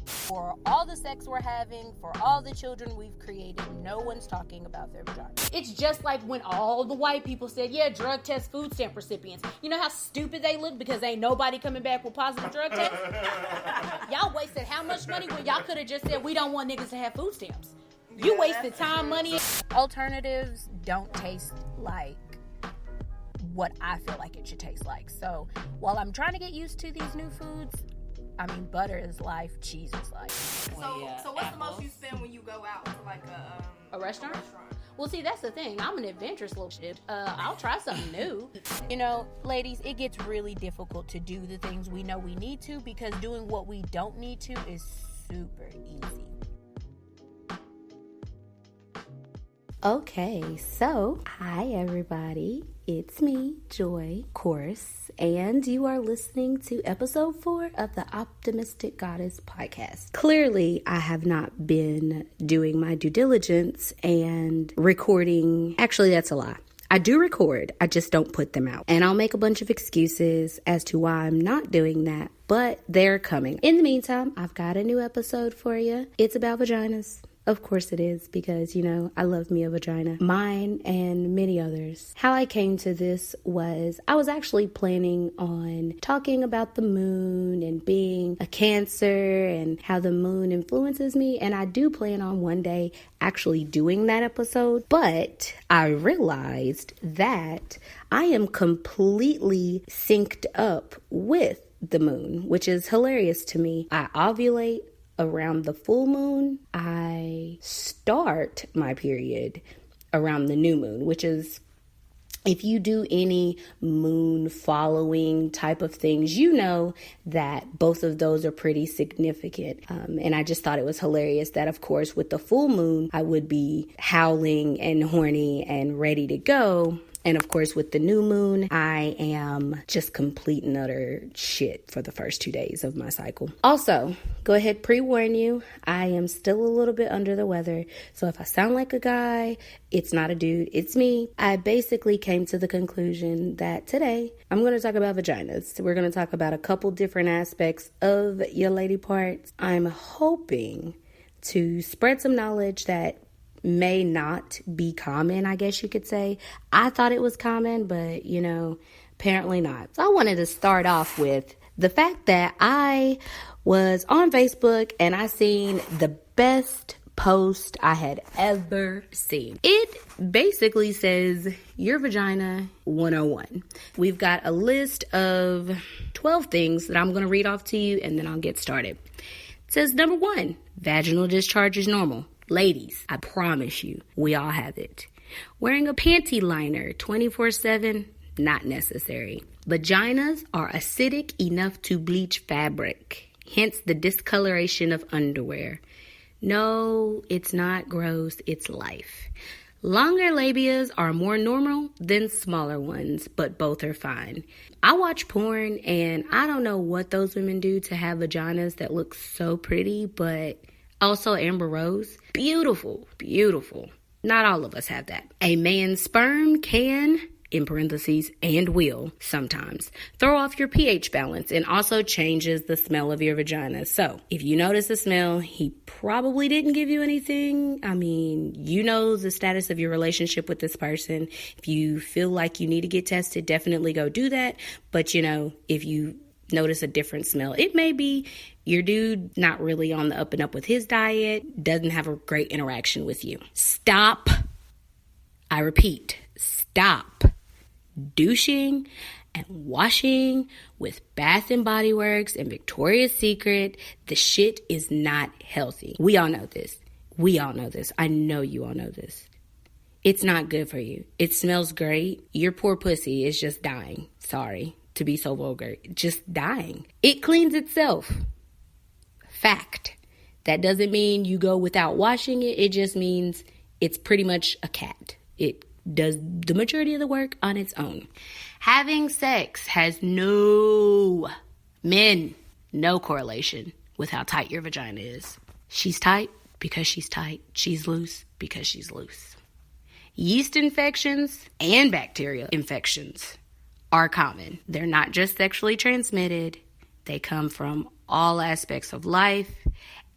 For all the sex we're having, for all the children we've created, no one's talking about their vagina. It's just like when all the white people said, yeah, drug test food stamp recipients. You know how stupid they look because ain't nobody coming back with positive drug tests? Y'all wasted how much money when y'all could have just said, we don't want niggas to have food stamps. You wasted time, money. Alternatives don't taste like what I feel like it should taste like. So while I'm trying to get used to these new foods, I mean, butter is life, cheese is life. So what's the most you spend when you go out to like a restaurant? Well, see, that's the thing. I'm an adventurous little shit. I'll try something new. You know, ladies, it gets really difficult to do the things we know we need to because doing what we don't need to is super easy. Okay, so hi everybody. It's me, Joy, of course, and you are listening to episode 4 of the Optimistic Goddess podcast. Clearly, I have not been doing my due diligence and recording. Actually, that's a lie. I do record, I just don't put them out. And I'll make a bunch of excuses as to why I'm not doing that, but they're coming. In the meantime, I've got a new episode for you. It's about vaginas. Of course it is, because, you know, I love me a vagina. Mine and many others. How I came to this was I was actually planning on talking about the moon and being a Cancer and how the moon influences me. And I do plan on one day actually doing that episode. But I realized that I am completely synced up with the moon, which is hilarious to me. I ovulate around the full moon. I start my period around the new moon, which is, if you do any moon following type of things, you know that both of those are pretty significant. And I just thought it was hilarious that, of course, with the full moon, I would be howling and horny and ready to go. And of course, with the new moon, I am just complete and utter shit for the first 2 days of my cycle. Also, go ahead, pre-warn you, I am still a little bit under the weather. So if I sound like a guy, it's not a dude, it's me. I basically came to the conclusion that today I'm going to talk about vaginas. We're going to talk about a couple different aspects of your lady parts. I'm hoping to spread some knowledge that may not be common, I guess you could say. I thought it was common, but, you know, apparently not. So I wanted to start off with the fact that I was on Facebook and I seen the best post I had ever seen. It basically says your vagina 101. We've got a list of 12 things that I'm going to read off to you and then I'll get started. It says, number 1, vaginal discharge is normal. Ladies, I promise you, we all have it. Wearing a panty liner 24/7, not necessary. Vaginas are acidic enough to bleach fabric, hence the discoloration of underwear. No, it's not gross, it's life. Longer labias are more normal than smaller ones, but both are fine. I watch porn and I don't know what those women do to have vaginas that look so pretty, but also Amber Rose, beautiful, beautiful. Not all of us have that. A man's sperm can, in parentheses, and will sometimes throw off your pH balance and also changes the smell of your vagina. So if you notice the smell, he probably didn't give you anything. I mean, you know the status of your relationship with this person. If you feel like you need to get tested, definitely go do that. But you know, if you notice a different smell, it may be your dude not really on the up and up with his diet, doesn't have a great interaction with you. Stop. I repeat, stop douching and washing with Bath and Body Works and Victoria's Secret. The shit is not healthy. We all know this. We all know this. I know you all know this. It's not good for you. It smells great. Your poor pussy is just dying. Sorry to be so vulgar. Just dying. It cleans itself. Fact. That doesn't mean you go without washing it. It just means it's pretty much a cat. It does the majority of the work on its own. Having sex has no correlation with how tight your vagina is. She's tight because she's tight. She's loose because she's loose. Yeast infections and bacterial infections are common. They're not just sexually transmitted. They come from all aspects of life.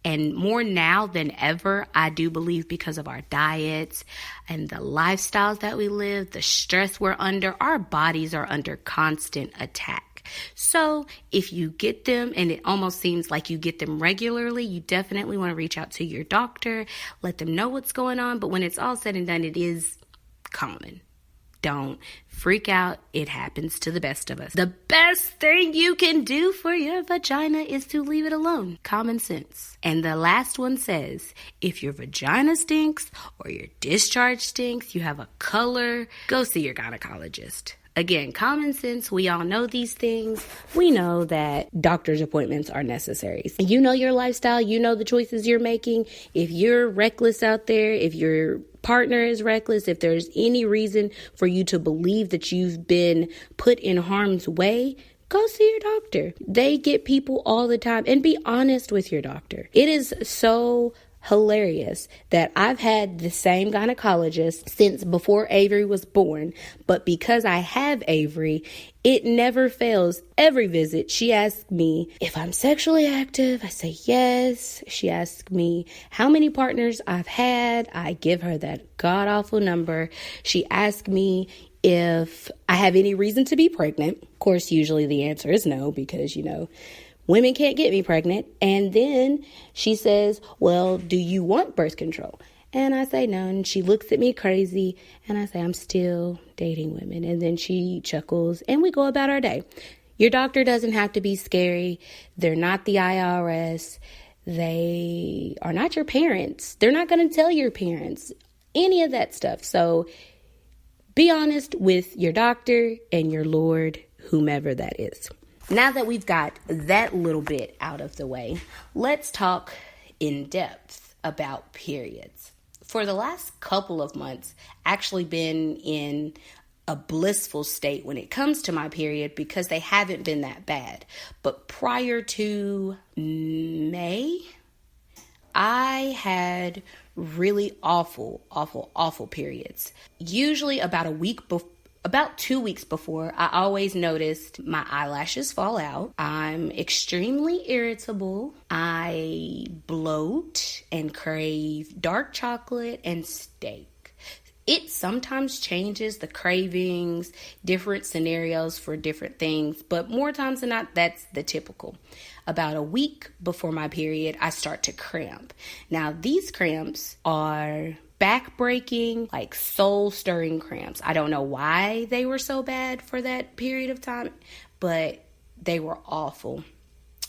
And more now than ever, I do believe, because of our diets and the lifestyles that we live, the stress we're under, our bodies are under constant attack. So if you get them, and it almost seems like you get them regularly, you definitely want to reach out to your doctor, let them know what's going on. But when it's all said and done, it is common. Don't freak out. It happens to the best of us. The best thing you can do for your vagina is to leave it alone. Common sense. And the last one says, if your vagina stinks or your discharge stinks, you have a color, go see your gynecologist. Again, common sense. We all know these things. We know that doctor's appointments are necessary. You know your lifestyle. You know the choices you're making. If you're reckless out there, if your partner is reckless, if there's any reason for you to believe that you've been put in harm's way, go see your doctor. They get people all the time, and be honest with your doctor. It is so hilarious that I've had the same gynecologist since before Avery was born, but because I have Avery, it never fails. Every visit, she asks me if I'm sexually active. I say yes. She asks me how many partners I've had. I give her that god-awful number. She asks me if I have any reason to be pregnant. Of course, usually the answer is no, because, women can't get me pregnant. And then she says, well, do you want birth control? And I say no. And she looks at me crazy. And I say, I'm still dating women. And then she chuckles and we go about our day. Your doctor doesn't have to be scary. They're not the IRS. They are not your parents. They're not going to tell your parents any of that stuff. So be honest with your doctor and your Lord, whomever that is. Now that we've got that little bit out of the way, let's talk in depth about periods. For the last couple of months, actually been in a blissful state when it comes to my period because they haven't been that bad. But prior to May, I had really awful periods. Usually about 2 weeks before, I always noticed my eyelashes fall out. I'm extremely irritable. I bloat and crave dark chocolate and steak. It sometimes changes the cravings, different scenarios for different things, but more times than not, that's the typical. About a week before my period, I start to cramp. Now, these cramps are back-breaking, like soul-stirring cramps. I don't know why they were so bad for that period of time, but they were awful.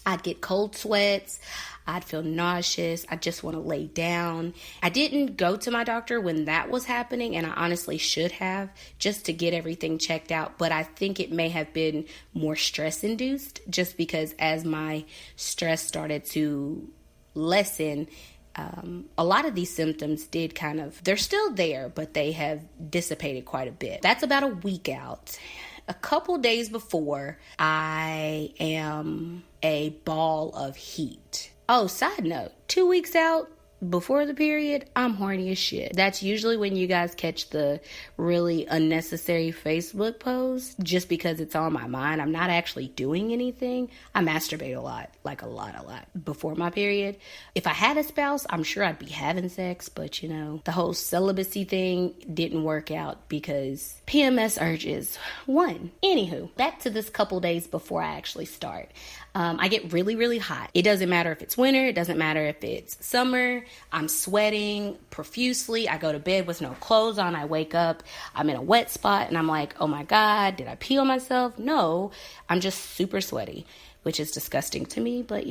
I'd get cold sweats. I'd feel nauseous. I just want to lay down. I didn't go to my doctor when that was happening, and I honestly should have, just to get everything checked out. But I think it may have been more stress-induced, just because as my stress started to lessen, a lot of these symptoms they're still there, but they have dissipated quite a bit. That's about a week out. A couple days before, I am a ball of heat. Oh, side note, 2 weeks out before the period, I'm horny as shit. That's usually when you guys catch the really unnecessary Facebook post, just because it's on my mind. I'm not actually doing anything. I masturbate a lot before my period. If I had a spouse, I'm sure I'd be having sex, but the whole celibacy thing didn't work out because PMS urges won. Anywho, back to this couple days before I actually start. I get really, really hot. It doesn't matter if it's winter. It doesn't matter if it's summer. I'm sweating profusely. I go to bed with no clothes on. I wake up. I'm in a wet spot and I'm like, oh my God, did I pee on myself? No, I'm just super sweaty, which is disgusting to me. But,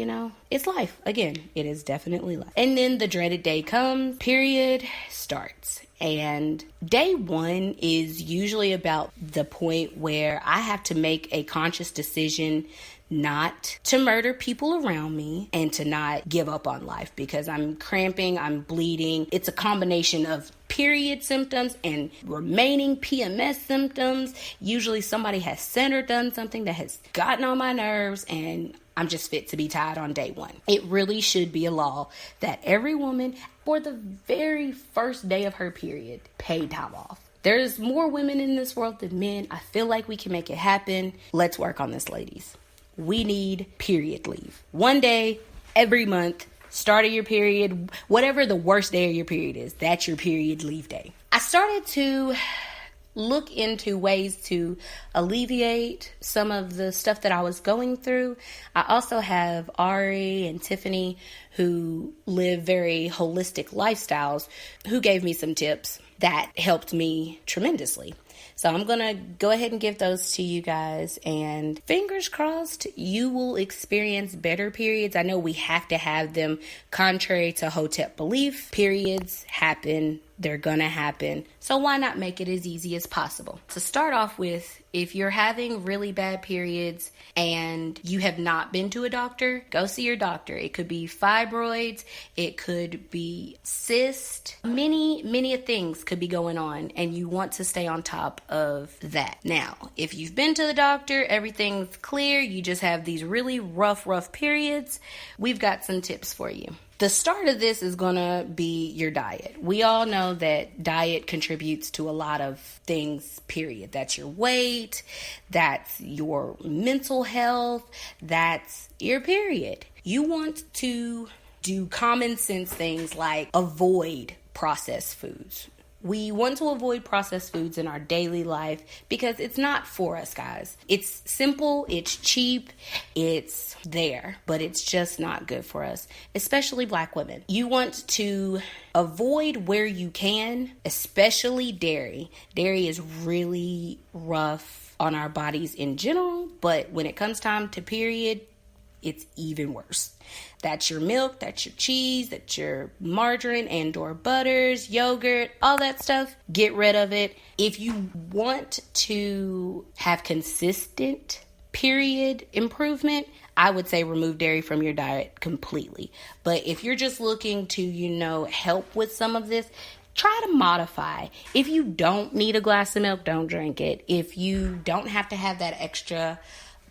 it's life. Again, it is definitely life. And then the dreaded day comes. Period starts. And day one is usually about the point where I have to make a conscious decision not to murder people around me and to not give up on life, because I'm cramping, I'm bleeding. It's a combination of period symptoms and remaining PMS symptoms. Usually somebody has said or done something that has gotten on my nerves, and I'm just fit to be tied on day one. It really should be a law that every woman, for the very first day of her period, pay time off. There's more women in this world than men. I feel like we can make it happen. Let's work on this, ladies. we need period leave. 1 day every month, start of your period, whatever the worst day of your period is, that's your period leave day. I started to look into ways to alleviate some of the stuff that I was going through. I also have Ari and Tiffany, who live very holistic lifestyles, who gave me some tips that helped me tremendously. So I'm going to go ahead and give those to you guys, and fingers crossed you will experience better periods. I know we have to have them. Contrary to Hotep belief, periods happen. They're going to happen. So why not make it as easy as possible? To start off with, if you're having really bad periods and you have not been to a doctor, go see your doctor. It could be fibroids. It could be cyst. Many things could be going on, and you want to stay on top of that. Now, if you've been to the doctor, everything's clear, you just have these really rough periods, we've got some tips for you. The start of this is going to be your diet. We all know that diet contributes to a lot of things, period. That's your weight, that's your mental health, that's your period. You want to do common sense things like avoid processed foods. We want to avoid processed foods in our daily life because it's not for us, guys. It's simple, it's cheap, it's there, but it's just not good for us, especially Black women. You want to avoid where you can, especially dairy. Dairy is really rough on our bodies in general, but when it comes time to period, it's even worse. That's your milk, that's your cheese, that's your margarine and or butters, yogurt, all that stuff. Get rid of it. If you want to have consistent period improvement, I would say remove dairy from your diet completely. But if you're just looking to, help with some of this, try to modify. If you don't need a glass of milk, don't drink it. If you don't have to have that extra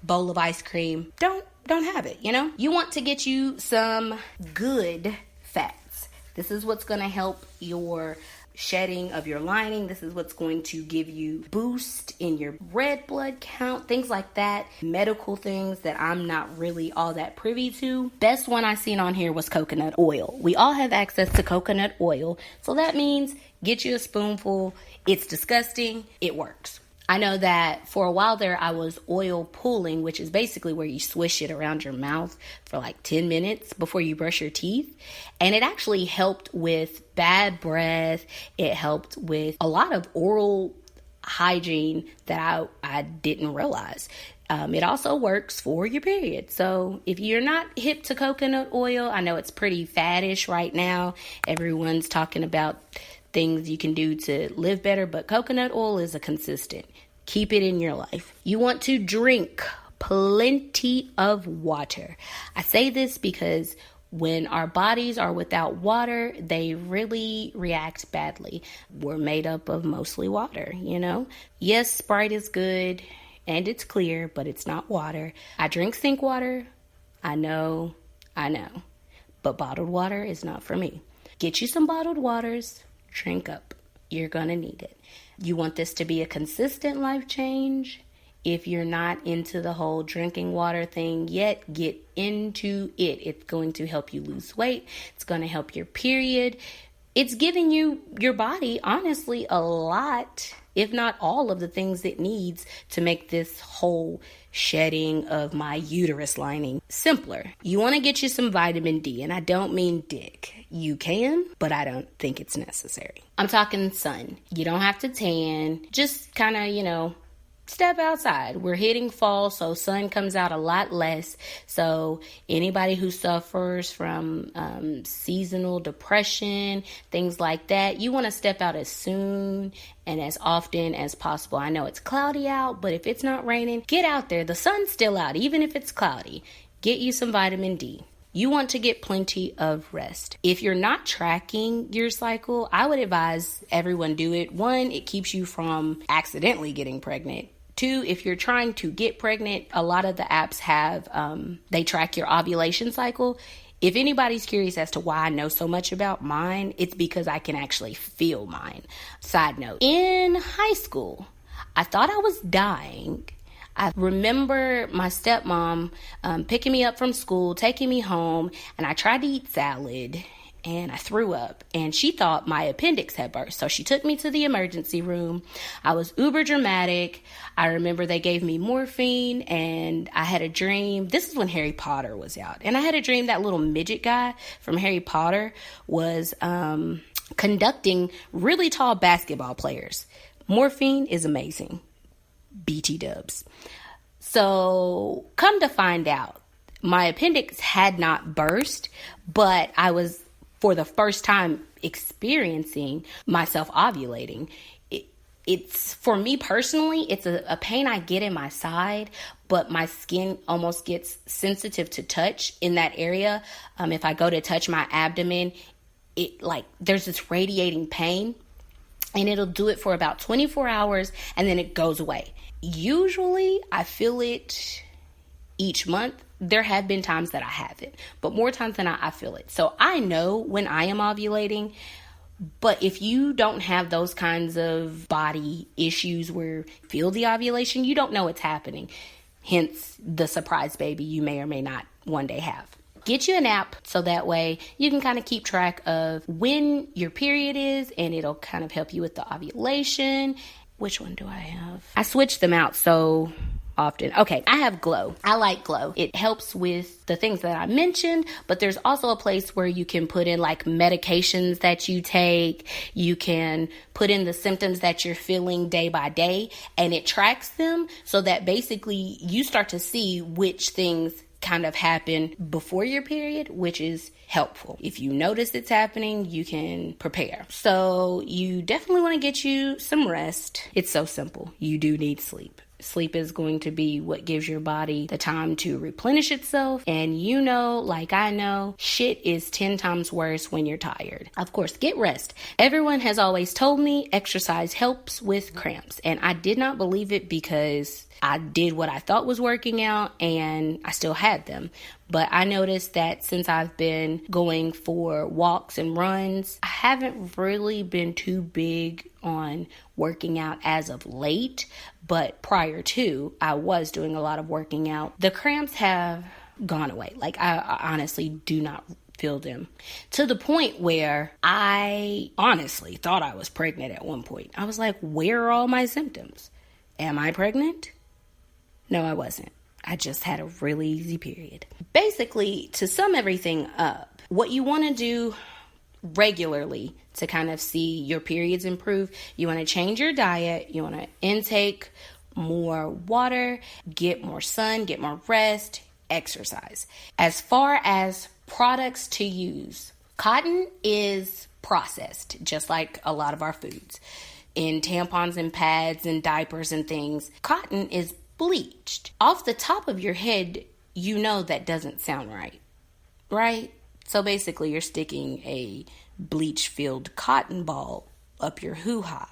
bowl of ice cream, don't have it, You want to get you some good fats. This is what's going to help your shedding of your lining. This is what's going to give you boost in your red blood count, things like that. Medical things that I'm not really all that privy to. Best one I seen on here was coconut oil. We all have access to coconut oil, so that means get you a spoonful. It's disgusting. It works. I know that for a while there, I was oil pulling, which is basically where you swish it around your mouth for like 10 minutes before you brush your teeth. And it actually helped with bad breath. It helped with a lot of oral hygiene that I didn't realize. It also works for your period. So if you're not hip to coconut oil, I know it's pretty faddish right now. Everyone's talking about things you can do to live better, but coconut oil is a consistent. Keep it in your life. You want to drink plenty of water. I say this because when our bodies are without water, they really react badly. We're made up of mostly water, Yes, Sprite is good and it's clear, but it's not water. I drink sink water. I know. But bottled water is not for me. Get you some bottled waters. Drink up. You're going to need it. You want this to be a consistent life change. If you're not into the whole drinking water thing yet, get into it. It's going to help you lose weight. It's going to help your period. It's giving your body, honestly, a lot, if not all of the things it needs to make this whole shedding of my uterus lining simpler. You want to get you some vitamin D, and I don't mean dick. You can, but I don't think it's necessary. I'm talking sun. You don't have to tan. Just kind of, step outside. We're hitting fall, so sun comes out a lot less. So anybody who suffers from seasonal depression, things like that, you want to step out as soon and as often as possible. I know it's cloudy out, but if it's not raining, get out there. The sun's still out, even if it's cloudy. Get you some vitamin D. You want to get plenty of rest. If you're not tracking your cycle, I would advise everyone do it. 1, it keeps you from accidentally getting pregnant. 2, if you're trying to get pregnant, a lot of the apps have, they track your ovulation cycle. If anybody's curious as to why I know so much about mine, it's because I can actually feel mine. Side note, in high school, I thought I was dying. I remember my stepmom picking me up from school, taking me home, and I tried to eat salad. And I threw up, and she thought my appendix had burst. So she took me to the emergency room. I was uber dramatic. I remember they gave me morphine, and I had a dream. This is when Harry Potter was out. And I had a dream that little midget guy from Harry Potter was conducting really tall basketball players. Morphine is amazing. BT dubs. So come to find out, my appendix had not burst, but I was, for the first time, experiencing myself ovulating. It's, for me personally, it's a pain I get in my side, but my skin almost gets sensitive to touch in that area. If I go to touch my abdomen, there's this radiating pain, and it'll do it for about 24 hours, and then it goes away. Usually, I feel it each month. There have been times that I haven't, but more times than I feel it. So I know when I am ovulating, but if you don't have those kinds of body issues where you feel the ovulation, you don't know it's happening. Hence the surprise baby you may or may not one day have. Get you an app so that way you can kind of keep track of when your period is, and it'll kind of help you with the ovulation. Which one do I have? I switched them out so often. Okay, I have Glow. I like Glow. It helps with the things that I mentioned, but there's also a place where you can put in like medications that you take. You can put in the symptoms that you're feeling day by day, and it tracks them so that basically you start to see which things kind of happen before your period, which is helpful. If you notice it's happening, you can prepare. So you definitely want to get you some rest. It's so simple. You do need sleep. Sleep is going to be what gives your body the time to replenish itself. And you know, like I know, shit is 10 times worse when you're tired. Of course, get rest. Everyone has always told me exercise helps with cramps. And I did not believe it because I did what I thought was working out and I still had them. But I noticed that since I've been going for walks and runs, I haven't really been too big on working out as of late. But prior to, I was doing a lot of working out. The cramps have gone away. Like, I honestly do not feel them. To the point where I honestly thought I was pregnant at one point. I was like, where are all my symptoms? Am I pregnant? No, I wasn't. I just had a really easy period. Basically, to sum everything up, what you want to do regularly to kind of see your periods improve, you want to change your diet, you want to intake more water, get more sun, get more rest, exercise. As far as products to use, cotton is processed, just like a lot of our foods. In tampons and pads and diapers and things, cotton is bleached. Off the top of your head, you know that doesn't sound right, right? So basically, you're sticking a bleach-filled cotton ball up your hoo-ha,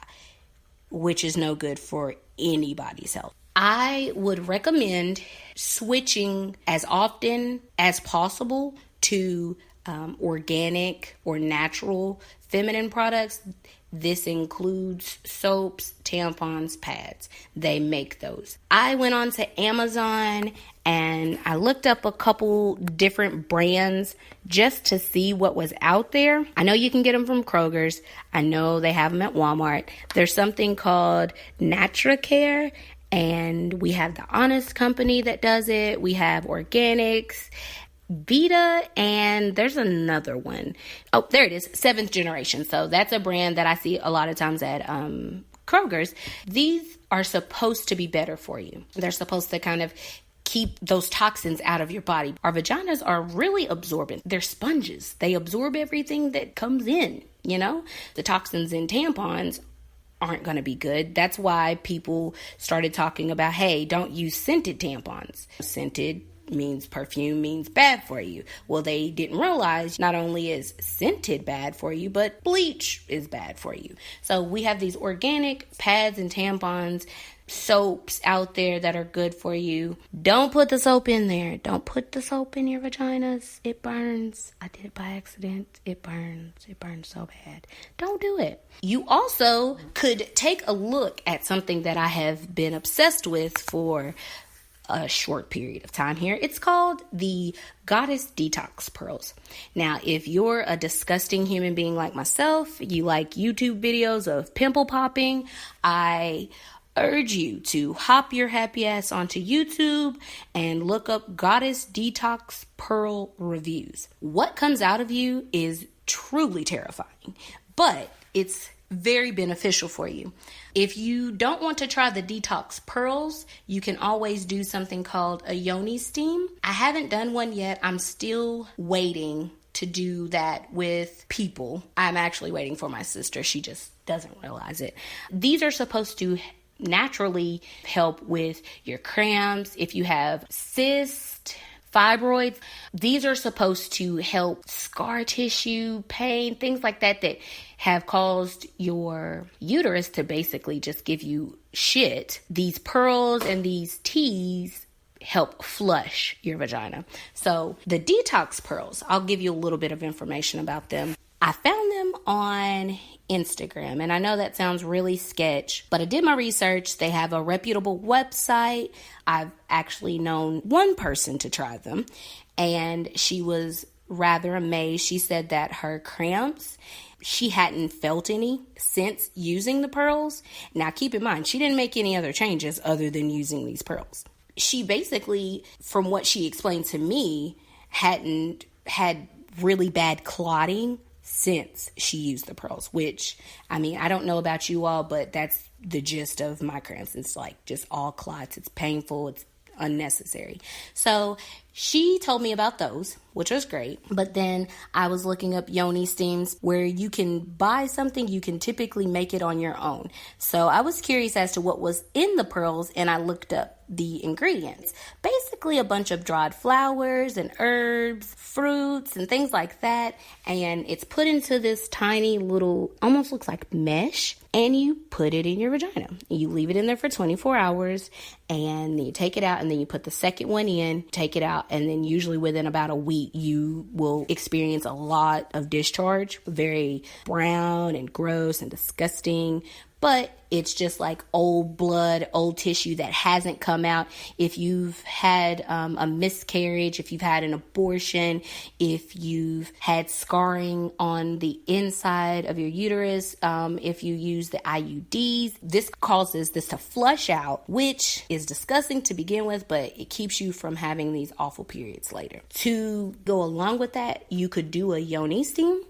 which is no good for anybody's health. I would recommend switching as often as possible to organic or natural feminine products. This includes soaps, tampons, pads. They make those. I went on to Amazon and I looked up a couple different brands just to see what was out there. I know you can get them from Kroger's. I know they have them at Walmart. There's something called NatraCare, and we have the Honest Company that does it. We have Organics, Vita, and there's another one. Oh, there it is, 7th Generation. So that's a brand that I see a lot of times at Kroger's. These are supposed to be better for you. They're supposed to kind of keep those toxins out of your body. Our vaginas are really absorbent. They're sponges. They absorb everything that comes in, you know? The toxins in tampons aren't going to be good. That's why people started talking about, hey, don't use scented tampons. Scented means perfume means bad for you. Well, they didn't realize not only is scented bad for you, but bleach is bad for you. So we have these organic pads and tampons, soaps out there that are good for you. Don't put the soap in there. Don't put the soap in your vaginas. It burns. I did it by accident. It burns. It burns so bad. Don't do it. You also could take a look at something that I have been obsessed with for a short period of time here. It's called the Goddess Detox Pearls. Now, if you're a disgusting human being like myself, you like YouTube videos of pimple popping, I urge you to hop your happy ass onto YouTube and look up Goddess Detox Pearl reviews. What comes out of you is truly terrifying, but it's very beneficial for you. If you don't want to try the detox pearls, you can always do something called a yoni steam. I haven't done one yet. I'm still waiting to do that with people. I'm actually waiting for my sister. She just doesn't realize it. These are supposed to naturally help with your cramps. If you have cysts, fibroids, these are supposed to help scar tissue, pain, things like that have caused your uterus to basically just give you shit. These pearls and these teas help flush your vagina. So the detox pearls, I'll give you a little bit of information about them. I found them on Instagram, and I know that sounds really sketch, but I did my research. They have a reputable website. I've actually known one person to try them, and she was rather amazed. She said that her cramps, she hadn't felt any since using the pearls. Now, keep in mind, she didn't make any other changes other than using these pearls. She basically, from what she explained to me, hadn't had really bad clotting since she used the pearls, which, I mean, I don't know about you all, but that's the gist of my cramps. It's like just all clots. It's painful. It's unnecessary. So she told me about those, which was great. But then I was looking up yoni steams where you can buy something, you can typically make it on your own. So I was curious as to what was in the pearls, and I looked up the ingredients. Basically a bunch of dried flowers and herbs, fruits, and things like that. And it's put into this tiny little, almost looks like mesh, and you put it in your vagina. You leave it in there for 24 hours, and then you take it out, and then you put the second one in, take it out, and then usually within about a week, you will experience a lot of discharge. Very brown and gross and disgusting. But it's just like old blood, old tissue that hasn't come out. If you've had a miscarriage, if you've had an abortion, if you've had scarring on the inside of your uterus, if you use the IUDs, this causes this to flush out, which is disgusting to begin with, but it keeps you from having these awful periods later. To go along with that, you could do a yoni steam,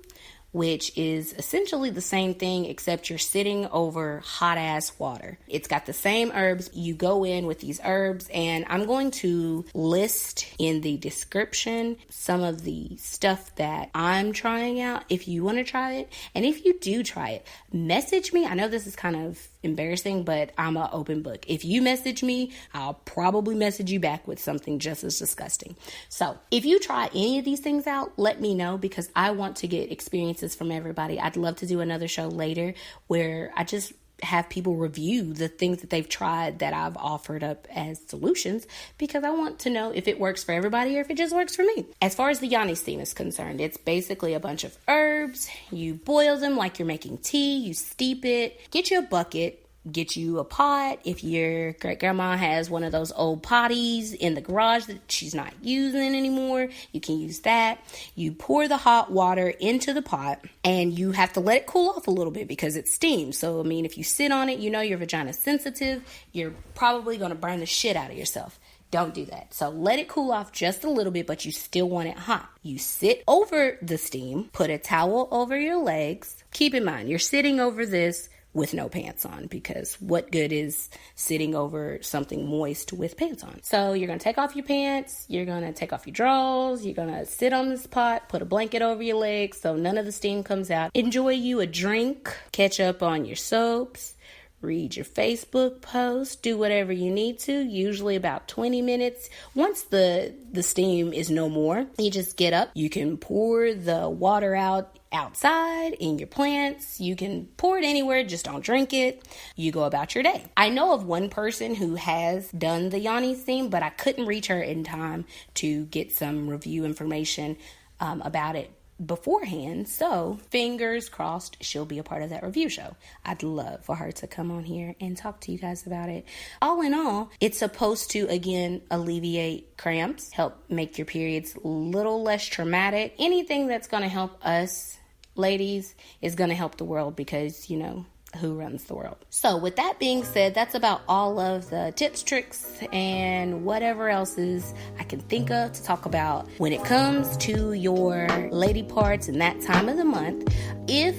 which is essentially the same thing, except you're sitting over hot ass water. It's got the same herbs. You go in with these herbs, and I'm going to list in the description some of the stuff that I'm trying out if you want to try it. And if you do try it, message me. I know this is kind of embarrassing, but I'm an open book. If you message me, I'll probably message you back with something just as disgusting. So if you try any of these things out, let me know, because I want to get experiences from everybody. I'd love to do another show later where I just have people review the things that they've tried that I've offered up as solutions, because I want to know if it works for everybody or if it just works for me. As far as the yoni steam is concerned, it's basically a bunch of herbs. You boil them like you're making tea. You steep it. Get you a bucket. Get you a pot. If your great grandma has one of those old potties in the garage that she's not using anymore, you can use that. You pour the hot water into the pot, and you have to let it cool off a little bit because it's steam. So, I mean, if you sit on it, you know your vagina's sensitive. You're probably going to burn the shit out of yourself. Don't do that. So let it cool off just a little bit, but you still want it hot. You sit over the steam, put a towel over your legs. Keep in mind, you're sitting over this with no pants on, because what good is sitting over something moist with pants on? So you're going to take off your pants, you're going to take off your drawers, you're going to sit on this pot, put a blanket over your legs so none of the steam comes out. Enjoy you a drink, catch up on your soaps, read your Facebook post, do whatever you need to, usually about 20 minutes. Once the steam is no more, you just get up. You can pour the water out outside in your plants. You can pour it anywhere, just don't drink it. You go about your day. I know of one person who has done the yoni steam, but I couldn't reach her in time to get some review information about it. beforehand. So fingers crossed she'll be a part of that review show. I'd love for her to come on here and talk to you guys about it. All in all, it's supposed to, again, alleviate cramps, help make your periods a little less traumatic. Anything that's going to help us ladies is going to help the world, because, you know, who runs the world. So with that being said, that's about all of the tips, tricks, and whatever else is I can think of to talk about when it comes to your lady parts in that time of the month. If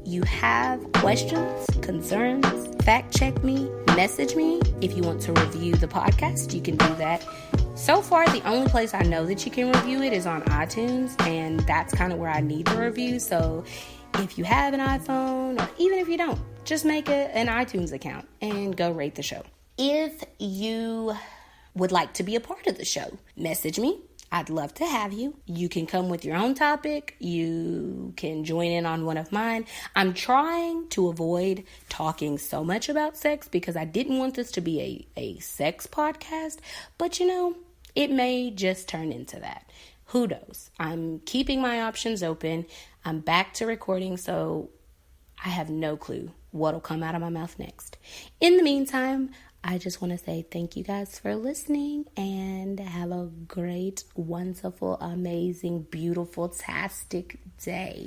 you have questions, concerns, fact check me, message me. If you want to review the podcast, you can do that. So far, the only place I know that you can review it is on iTunes, and that's kind of where I need the review. So if you have an iPhone, or even if you don't, just make an iTunes account and go rate the show. If you would like to be a part of the show, message me. I'd love to have you. You can come with your own topic. You can join in on one of mine. I'm trying to avoid talking so much about sex because I didn't want this to be a sex podcast, but you know, it may just turn into that. Who knows? I'm keeping my options open. I'm back to recording, so I have no clue what'll come out of my mouth next. In the meantime, I just want to say thank you guys for listening, and have a great, wonderful, amazing, beautiful, tastic day.